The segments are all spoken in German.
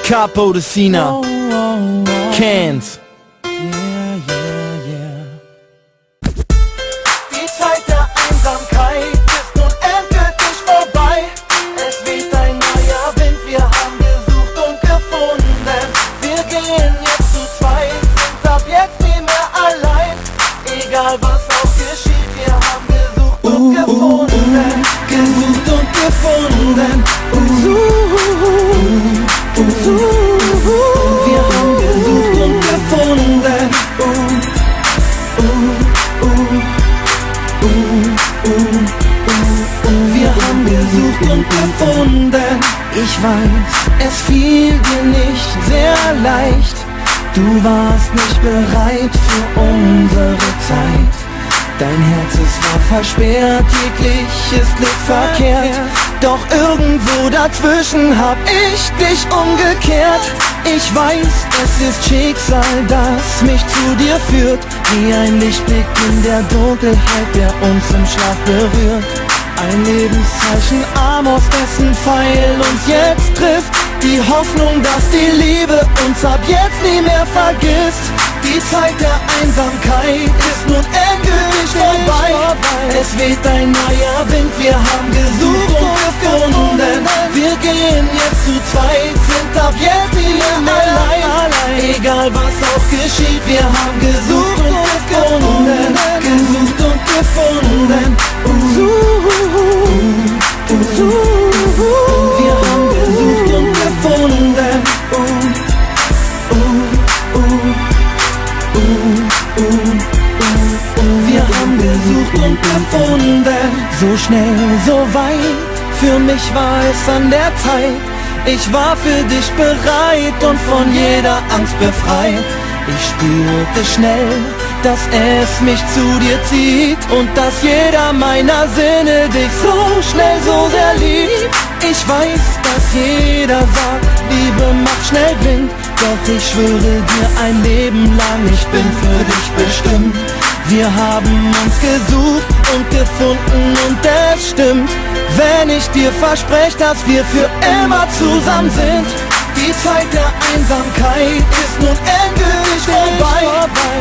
Capo de Sina, Cans. Die Zeit der Einsamkeit ist nun endgültig vorbei. Es weht ein neuer Wind, wir haben gesucht und gefunden. Wir gehen jetzt zu zweit, sind ab jetzt nie mehr allein. Egal was auch geschieht, wir haben gesucht und gefunden. Gesucht und gefunden. Wir haben gesucht und gefunden. Wir haben gesucht und gefunden. Ich weiß, es fiel dir nicht sehr leicht. Du warst nicht bereit für unsere Zeit. Dein Herz, es war versperrt, jegliches Glück verkehrt. Doch irgendwo dazwischen hab ich dich umgekehrt. Ich weiß, es ist Schicksal, das mich zu dir führt. Wie ein Lichtblick in der Dunkelheit, der uns im Schlaf berührt. Ein Lebenszeichen, Amos, dessen Pfeil uns jetzt trifft. Die Hoffnung, dass die Liebe uns ab jetzt nie mehr vergisst. Die Zeit der Einsamkeit ist nun endgültig vorbei. Es weht ein neuer Wind, wir haben gesucht und gefunden. Wir gehen jetzt zu zweit, sind ab jetzt nie mehr allein. Egal was auch geschieht, wir haben gesucht und gefunden. Gesucht und gefunden. Wir haben gesucht und gefunden. Wir haben gesucht und gefunden. So schnell, so weit, für mich war es an der Zeit. Ich war für dich bereit und von jeder Angst befreit. Ich spürte schnell, dass es mich zu dir zieht und dass jeder meiner Sinne dich so schnell, so sehr liebt. Ich weiß, dass jeder sagt, Liebe macht schnell blind. Doch ich schwöre dir ein Leben lang, ich bin für dich bestimmt. Wir haben uns gesucht und gefunden und es stimmt, wenn ich dir verspreche, dass wir für immer zusammen sind. Die Zeit der Einsamkeit ist nun endgültig vorbei.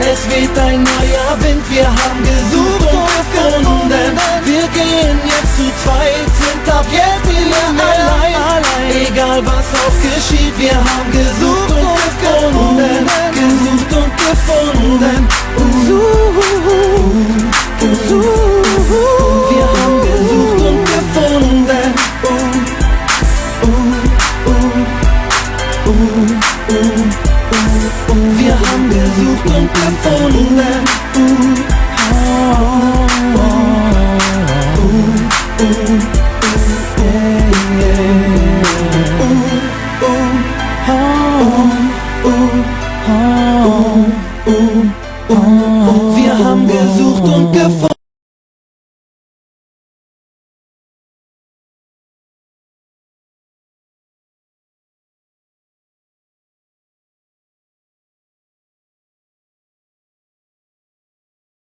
Es weht ein neuer Wind, wir haben gesucht und gefunden. Wir gehen jetzt zu zweit, sind ab jetzt nie mehr allein. Egal was auch geschieht, wir haben gesucht und gefunden. Gesucht und gefunden. Wir haben gesucht und gefunden. Wir haben gesucht und gefunden. Wir haben gesucht und gefunden.